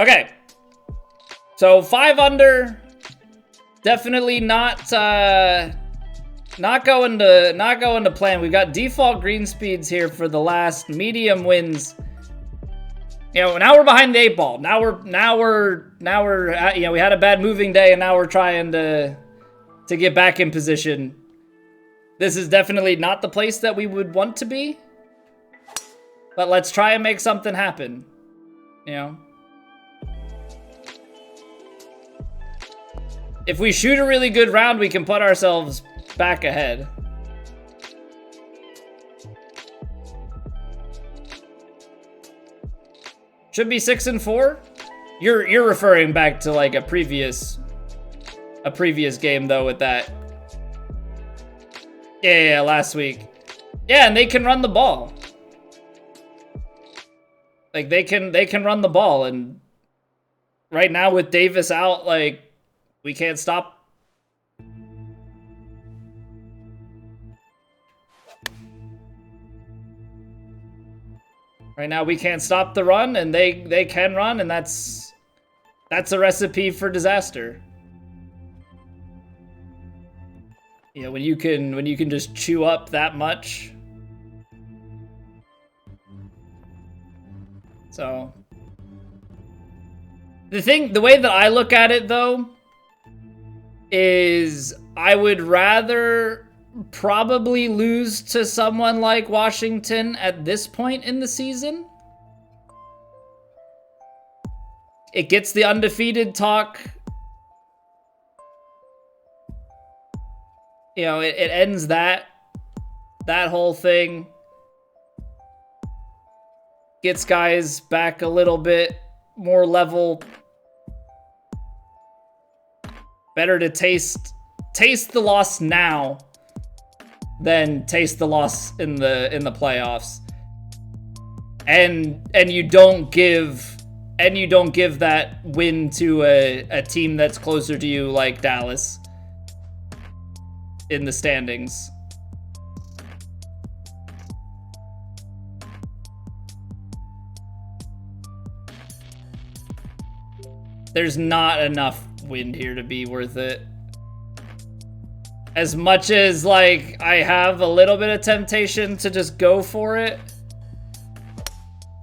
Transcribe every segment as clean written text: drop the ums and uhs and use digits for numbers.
Okay. So 5 under. Definitely not going to plan. We've got default green speeds here for the last medium wins. You know, now we're behind the 8 ball. Now we're you know, we had a bad moving day and now we're trying to get back in position. This is definitely not the place that we would want to be. But let's try and make something happen. You know. If we shoot a really good round, we can put ourselves back ahead. Should be 6 and 4. You're referring back to like a previous game though with that. Yeah, last week. Yeah, and they can run the ball. Like they can run the ball, and right now with Davis out, like we can't stop. Right now we can't stop the run, and they can run, and that's a recipe for disaster. Yeah, when you can just chew up that much. So the way that I look at it though is I would rather probably lose to someone like Washington at this point in the season. It gets the undefeated talk. You know, it ends that whole thing. Gets guys back a little bit more level. Better to taste the loss now than taste the loss in the playoffs. And you don't give that win to a team that's closer to you like Dallas in the standings. There's not enough wind here to be worth it. As much as like I have a little bit of temptation to just go for it,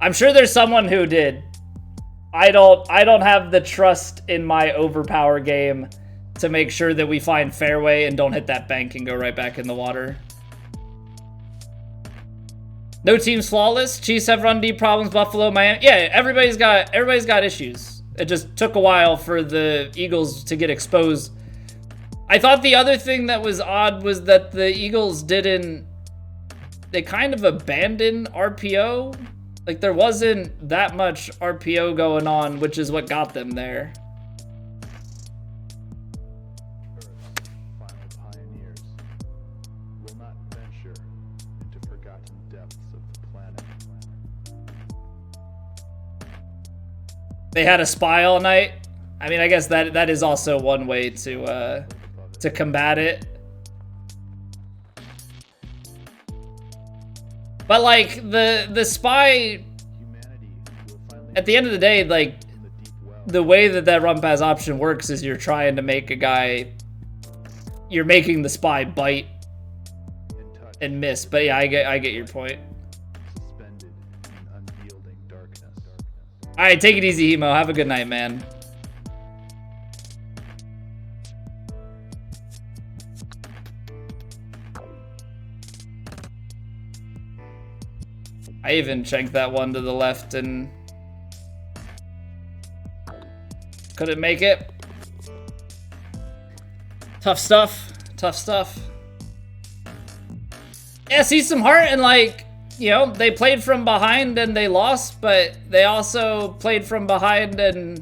I'm sure there's someone who did. I don't have the trust in my overpower game to make sure that we find fairway and don't hit that bank and go right back in the water. No team's flawless. Chiefs have run deep problems. Buffalo, Miami. Yeah, everybody's got issues. It just took a while for the Eagles to get exposed. I thought the other thing that was odd was that the Eagles they kind of abandoned RPO. Like there wasn't that much RPO going on, which is what got them there. They had a spy all night. I mean, I guess that is also one way to combat it. But like the spy, at the end of the day, like the way that run pass option works is you're trying to make a guy, you're making the spy bite and miss. But yeah, I get your point. All right, take it easy, Hemo. Have a good night, man. I even checked that one to the left and couldn't make it. Tough stuff. Tough stuff. Yeah, see some heart and like, you know, they played from behind and they lost, but they also played from behind and,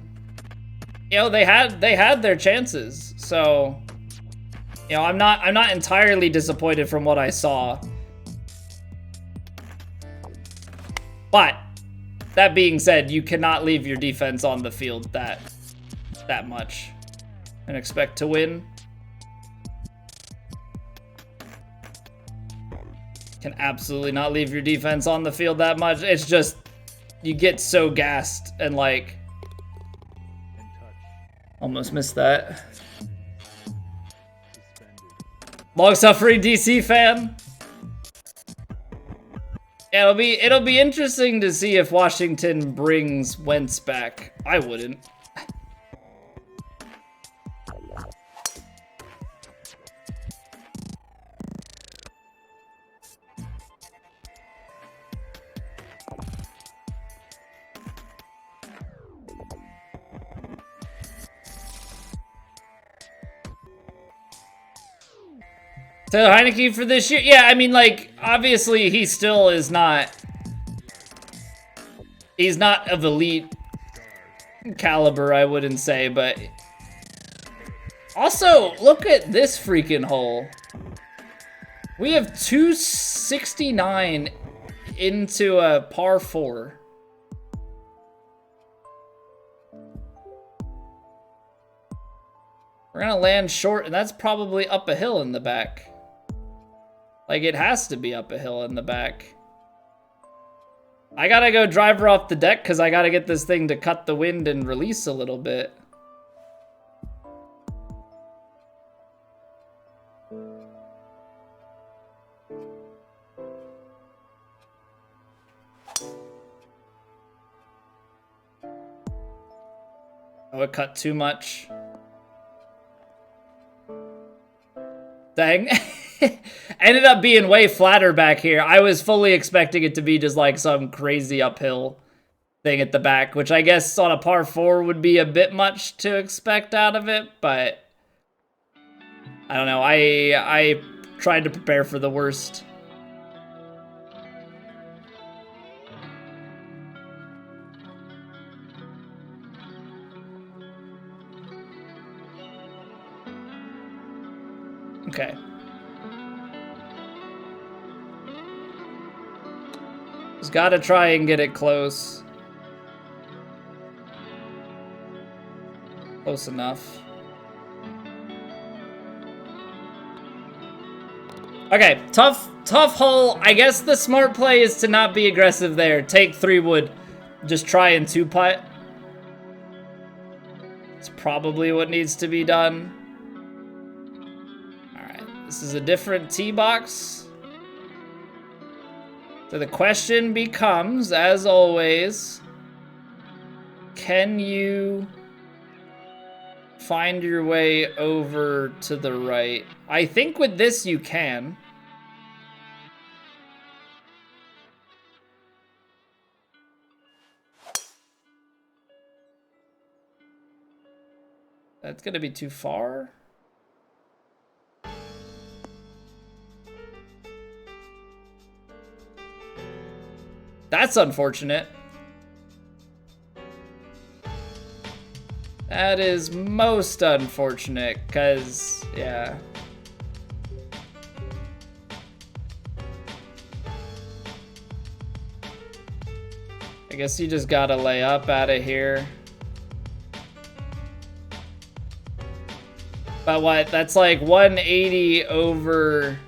you know, they had their chances. So, you know, I'm not entirely disappointed from what I saw. But that being said, you cannot leave your defense on the field that much and expect to win. Can absolutely not leave your defense on the field that much. It's just, you get so gassed and like, Almost missed that. Long-suffering DC fan. Yeah, it'll be interesting to see if Washington brings Wentz back. I wouldn't. So Heineke for this year? Yeah, I mean, like, obviously he still is not... He's not of elite caliber, I wouldn't say, but... Also, look at this freaking hole. We have 269 into a par 4. We're gonna land short, and that's probably up a hill in the back. Like, it has to be up a hill in the back. I gotta go driver off the deck because I gotta get this thing to cut the wind and release a little bit. Oh, it cut too much. Dang. Ended up being way flatter back here. I was fully expecting it to be just like some crazy uphill thing at the back, which I guess on a par 4 would be a bit much to expect out of it, but I don't know. I tried to prepare for the worst. Okay. Just gotta try and get it close. Close enough. Okay, tough hole. I guess the smart play is to not be aggressive there. Take 3 wood. Just try and 2-putt. It's probably what needs to be done. This is a different tee box. So the question becomes, as always, can you find your way over to the right? I think with this you can. That's gonna be too far. That's unfortunate. That is most unfortunate, because, yeah. I guess you just gotta lay up out of here. But what? That's like 180 over...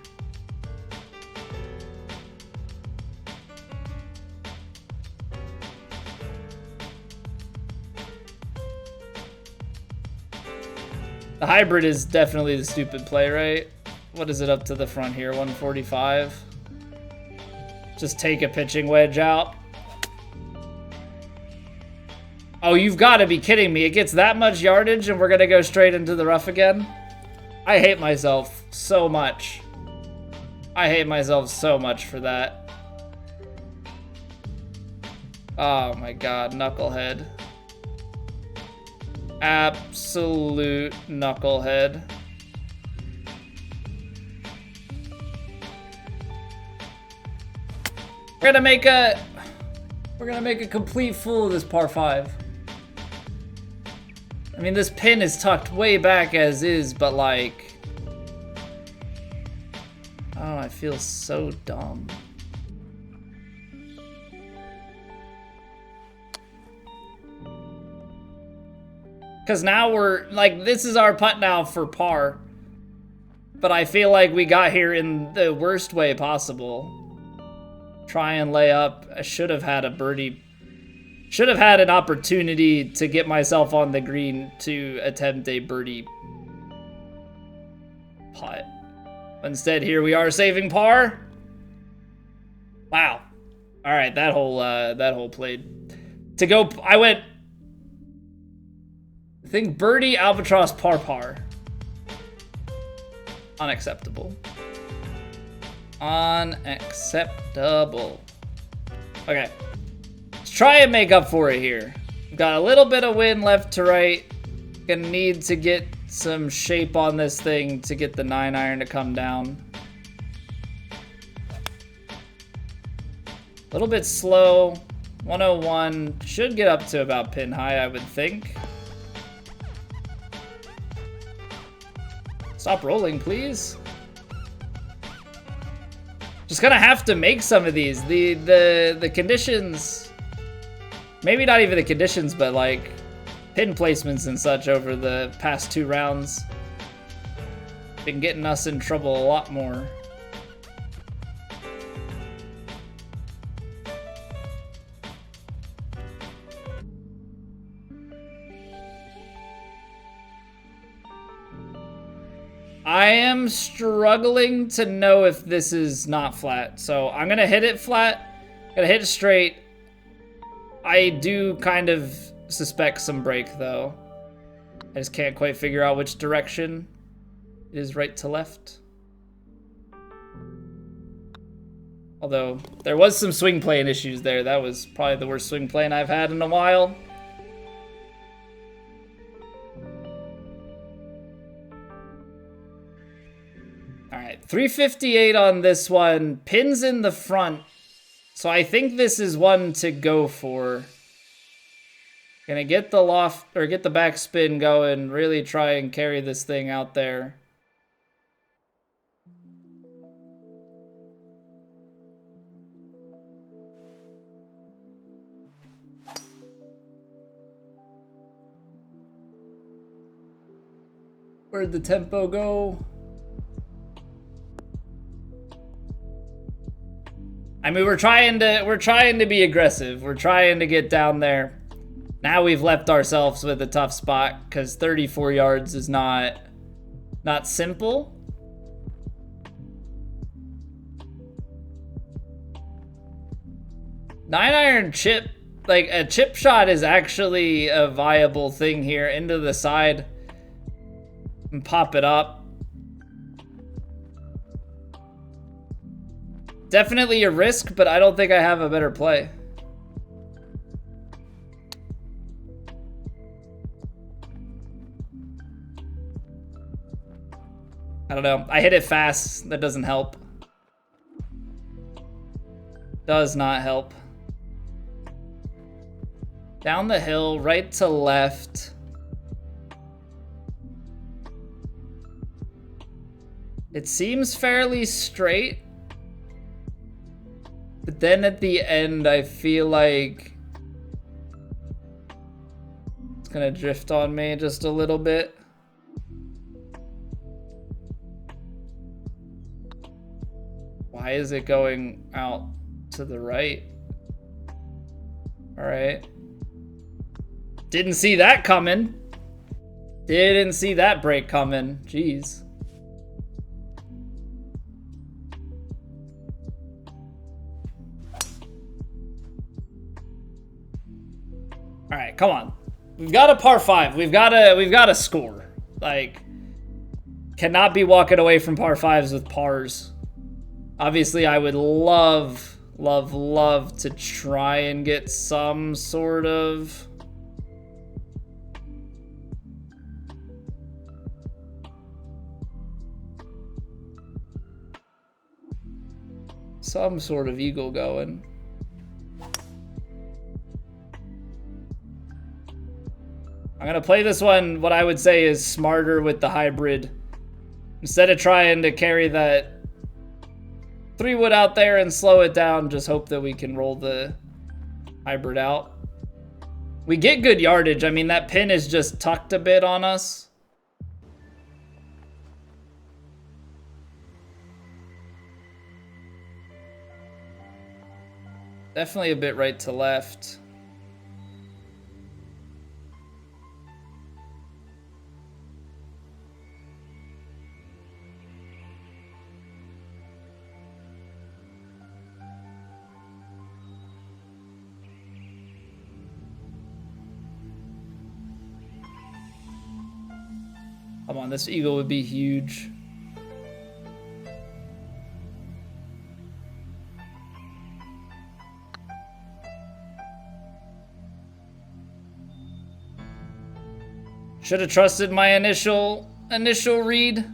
The hybrid is definitely the stupid play, right? What is it up to the front here? 145? Just take a pitching wedge out. Oh, you've got to be kidding me. It gets that much yardage and we're going to go straight into the rough again? I hate myself so much. I hate myself so much for that. Oh my god, knucklehead. Absolute knucklehead. We're gonna make a complete fool of this par 5. I mean, this pin is tucked way back as is, but like, oh, I feel so dumb. Because now we're, like, this is our putt now for par. But I feel like we got here in the worst way possible. Try and lay up. I should have had a birdie Should have had an opportunity to get myself on the green to attempt a birdie putt. Instead, here we are saving par. Wow. All right, that hole played. To go, I went, I think birdie, albatross, par. Unacceptable. Unacceptable. Okay. Let's try and make up for it here. Got a little bit of wind left to right. Gonna need to get some shape on this thing to get the 9-iron to come down. A little bit slow. 101 should get up to about pin high, I would think. Stop rolling, please. Just gonna have to make some of these. The conditions, maybe not even the conditions, but like pin placements and such over the past 2 rounds been getting us in trouble a lot more. I am struggling to know if this is not flat, so I'm gonna hit it flat, gonna hit it straight. I do kind of suspect some break though. I just can't quite figure out which direction it is, right to left. Although there was some swing playing issues there. That was probably the worst swing playing I've had in a while. All right, 358 on this one. Pins in the front. So I think this is one to go for. Gonna get the loft, or get the backspin going, really try and carry this thing out there. Where'd the tempo go? I mean, we're trying to be aggressive. We're trying to get down there. Now we've left ourselves with a tough spot because 34 yards is not simple. Nine-iron chip, like a chip shot is actually a viable thing here. Into the side and pop it up. Definitely a risk, but I don't think I have a better play. I don't know. I hit it fast. That doesn't help. Does not help. Down the hill, right to left. It seems fairly straight. But then at the end, I feel like it's gonna drift on me just a little bit. Why is it going out to the right? All right. Didn't see that coming. Didn't see that break coming. Jeez. All right, come on. We've got a par 5. We've got a score. Like, cannot be walking away from par 5s with pars. Obviously, I would love to try and get some sort of eagle going. I'm gonna play this one, what I would say is smarter with the hybrid. Instead of trying to carry that 3-wood out there and slow it down, just hope that we can roll the hybrid out. We get good yardage. I mean, that pin is just tucked a bit on us. Definitely a bit right to left. Come on, this eagle would be huge. Should have trusted my initial read.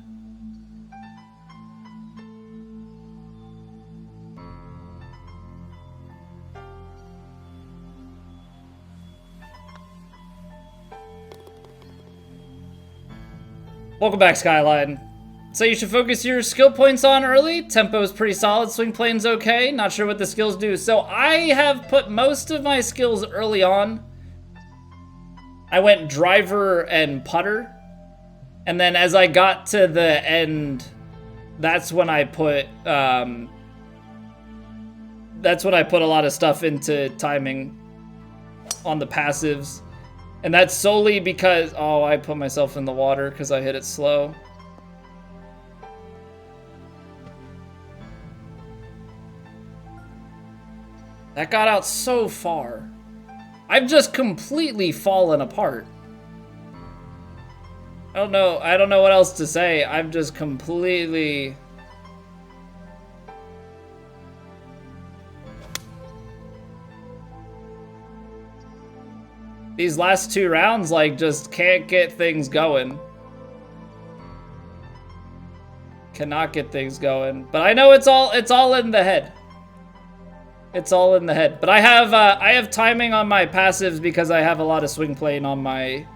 Welcome back, Skyline. So you should focus your skill points on early. Tempo is pretty solid. Swing plane's okay. Not sure what the skills do. So I have put most of my skills early on. I went driver and putter. And then as I got to the end, that's when I put a lot of stuff into timing on the passives. And that's solely because, oh, I put myself in the water because I hit it slow. That got out so far. I've just completely fallen apart. I don't know what else to say. I've just completely... These last 2 rounds, like, just can't get things going. Cannot get things going. But I know it's all in the head. It's all in the head. But I have timing on my passives because I have a lot of swing plane on my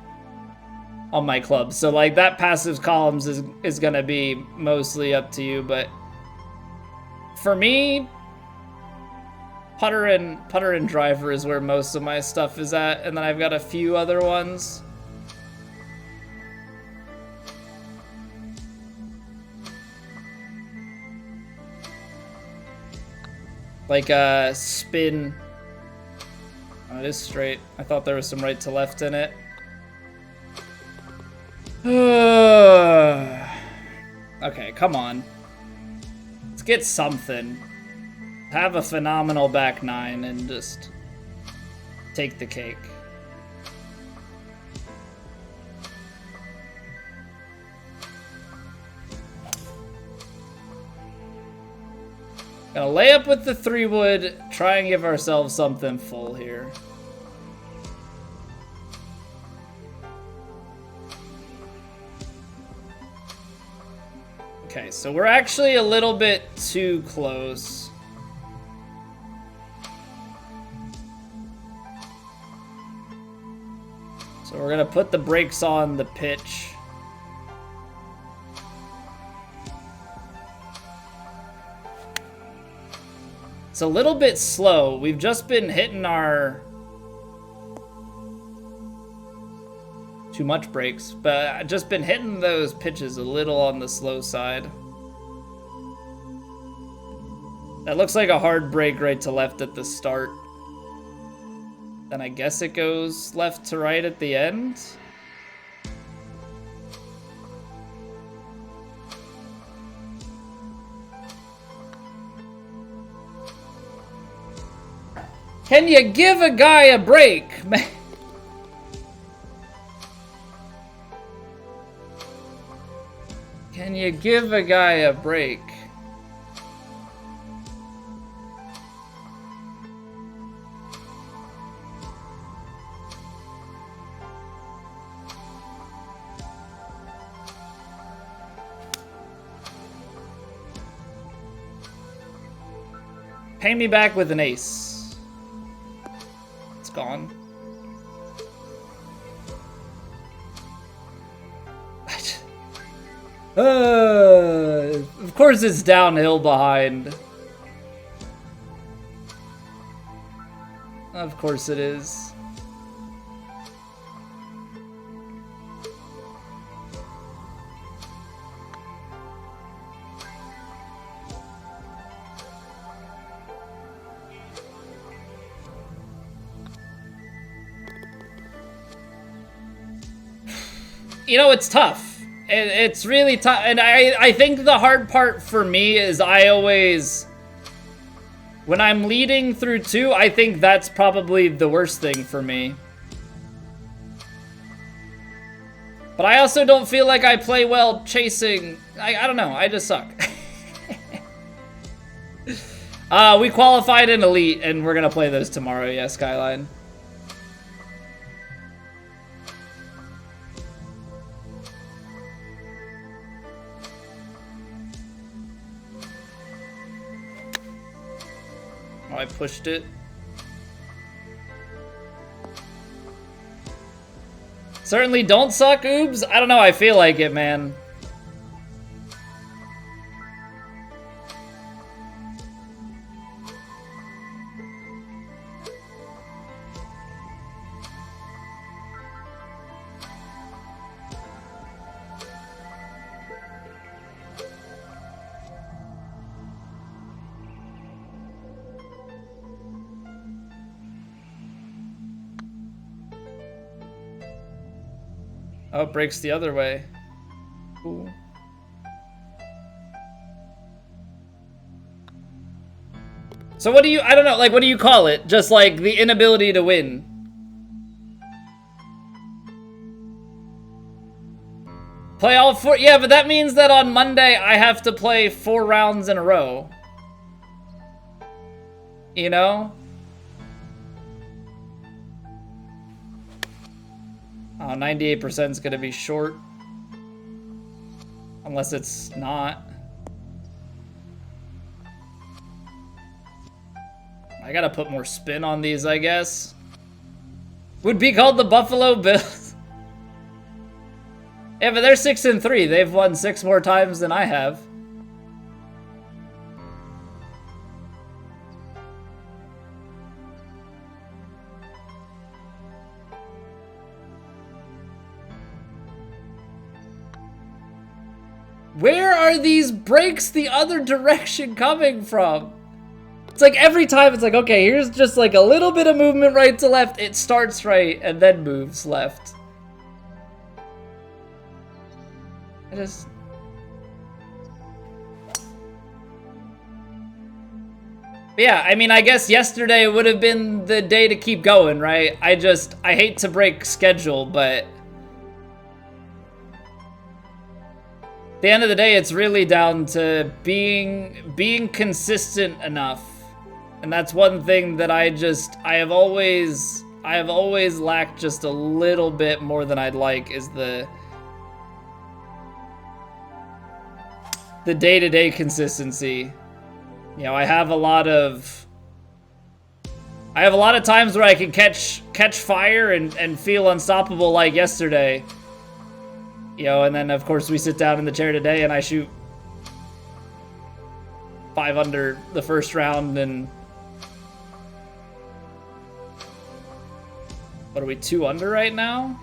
club. So like that passives columns is gonna be mostly up to you. But for me, putter and driver is where most of my stuff is at, and then I've got a few other ones. Like spin. Oh, it is straight. I thought there was some right to left in it. Okay, come on. Let's get something. Have a phenomenal back 9 and just take the cake. Gonna lay up with the 3-wood, try and give ourselves something full here. Okay, so we're actually a little bit too close. So we're gonna put the brakes on the pitch. It's a little bit slow. We've just been hitting our... Too much brakes, but I've just been hitting those pitches a little on the slow side. That looks like a hard break right to left at the start. Then I guess it goes left to right at the end. Can you give a guy a break, man? Can you give a guy a break? Pay me back with an ace. It's gone. Of course it's downhill behind. Of course it is. You know, it's tough. It's really tough, and I think the hard part for me is when I'm leading through 2, I think that's probably the worst thing for me. But I also don't feel like I play well chasing. I don't know. I just suck. We qualified in Elite, and we're gonna play those tomorrow. Yeah, Skyline. Oh, I pushed it. Certainly don't suck, Oobs. I don't know, I feel like it, man. Oh, it breaks the other way. Ooh. So what do you, I don't know, like, what do you call it? Just like the inability to win. Play all 4, yeah, but that means that on Monday I have to play 4 rounds in a row. You know? Oh, 98% is gonna be short. Unless it's not. I gotta put more spin on these, I guess. Would be called the Buffalo Bills. Yeah, but they're 6-3. They've won 6 more times than I have. Where are these breaks the other direction coming from? It's like every time it's like, okay, here's just like a little bit of movement right to left. It starts right and then moves left. I just... Yeah, I mean, I guess yesterday would have been the day to keep going, right? I hate to break schedule, but... At the end of the day, it's really down to being consistent enough. And that's one thing that I have always lacked just a little bit more than I'd like, is the day-to-day consistency. You know, I have a lot of times where I can catch fire and feel unstoppable, like yesterday. You know, and then of course we sit down in the chair today and I shoot 5 under the first round, and what are we, 2 under right now?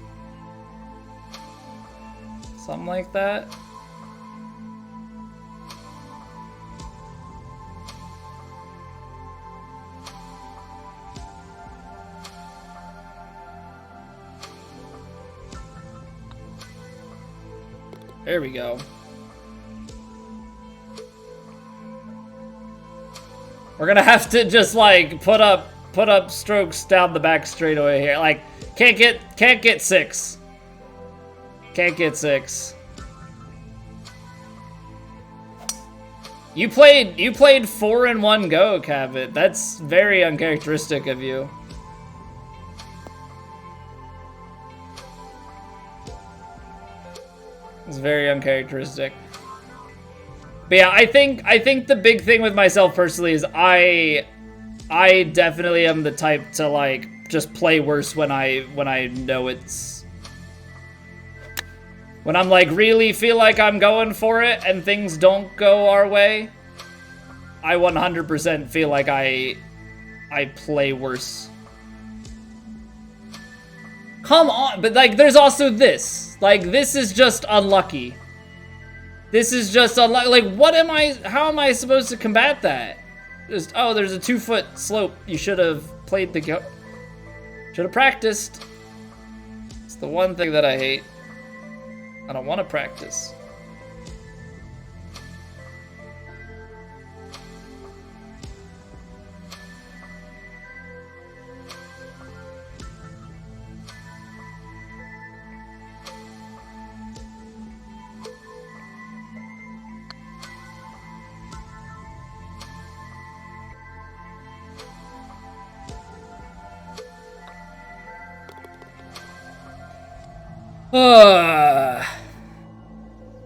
Something like that. There we go. We're gonna have to just like put up strokes down the back straightaway here. Like can't get 6. Can't get 6. You played 4 in one go, Cavit. That's very uncharacteristic of you. It's very uncharacteristic. But yeah, I think the big thing with myself personally is I definitely am the type to like just play worse when I know it's, when I'm like really feel like I'm going for it and things don't go our way. I 100% feel like I play worse. Come on, but like there's also this. Like this is just unlucky. This is just unlucky. Like how am I supposed to combat that? Just, oh, there's a 2-foot slope. You should have played the go. Should have practiced. It's the one thing that I hate. I don't want to practice.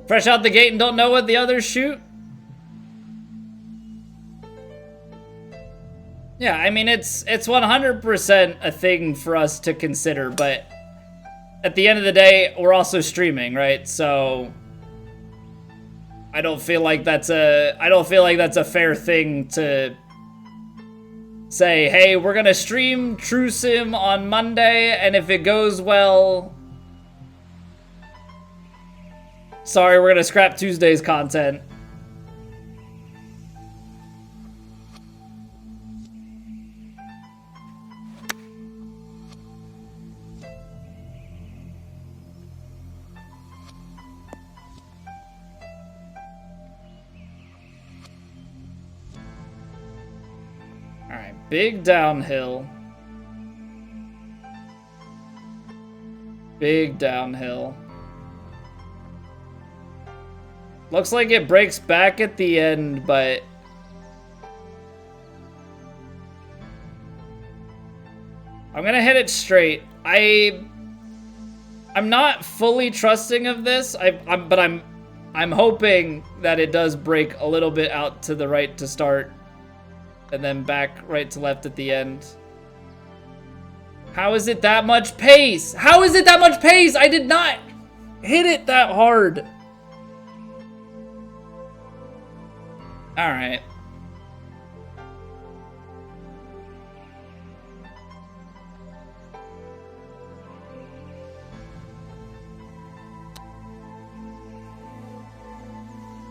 Fresh out the gate and don't know what the others shoot? Yeah, I mean, it's 100% a thing for us to consider, but at the end of the day, we're also streaming, right? So I don't feel like that's a fair thing to say, hey, we're gonna stream True Sim on Monday, and if it goes well, sorry, we're gonna scrap Tuesday's content. Alright, big downhill. Big downhill. Looks like it breaks back at the end, but I'm gonna hit it straight. I'm not fully trusting of this. But I'm hoping that it does break a little bit out to the right to start, and then back right to left at the end. How is it that much pace? How is it that much pace? I did not hit it that hard. All right.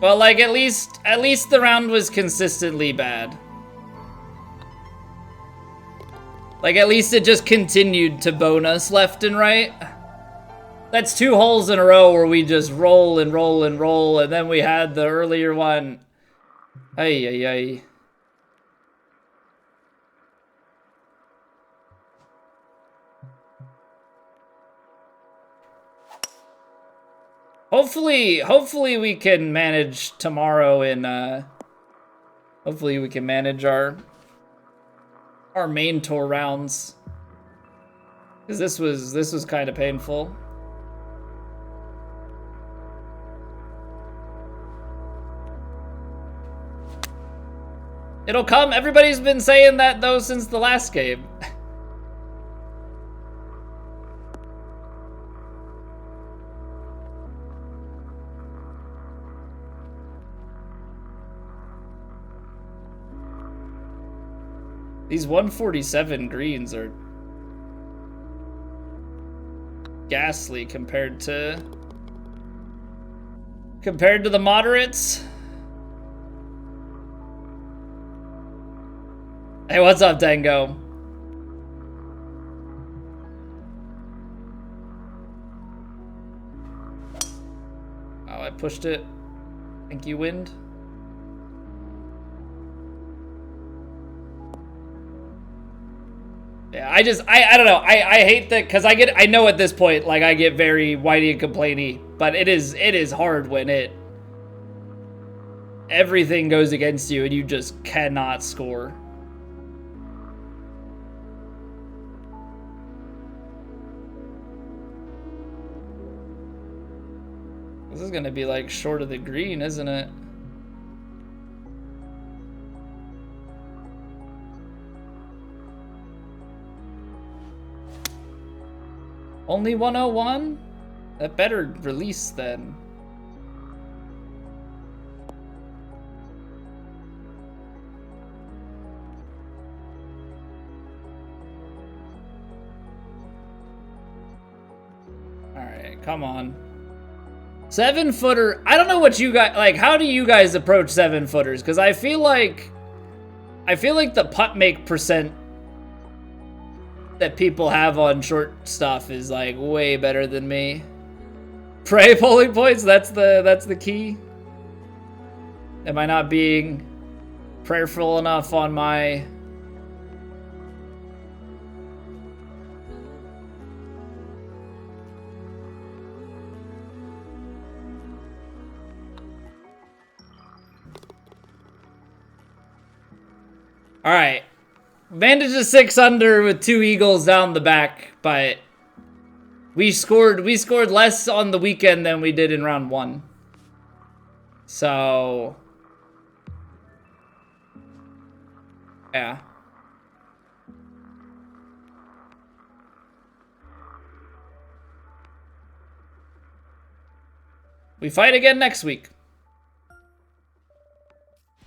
Well, like at least the round was consistently bad. Like at least it just continued to bonus left and right. That's 2 holes in a row where we just roll and roll and roll, and then we had the earlier one. Ay, ay, ay. Hopefully we can manage tomorrow in, hopefully we can manage our main tour rounds. Because this was kind of painful. It'll come. Everybody's been saying that, though, since the last game. These 147 greens are ghastly compared to the moderates. Hey, what's up, Dango? Oh, I pushed it. Thank you, wind. Yeah, I don't know. I hate that because I know at this point, like, I get very whitey and complainy, but it is hard when everything goes against you and you just cannot score. This is gonna be like short of the green, isn't it? Only 101? That better release then. Alright, come on. 7-footer. I don't know what you guys like. How do you guys approach 7-footers? Because I feel like the putt make percent that people have on short stuff is like way better than me. Pray polling points. That's the key. Am I not being prayerful enough on my? All right, managed a 6 under with 2 eagles down the back, but We scored less on the weekend than we did in round 1. So yeah. We fight again next week.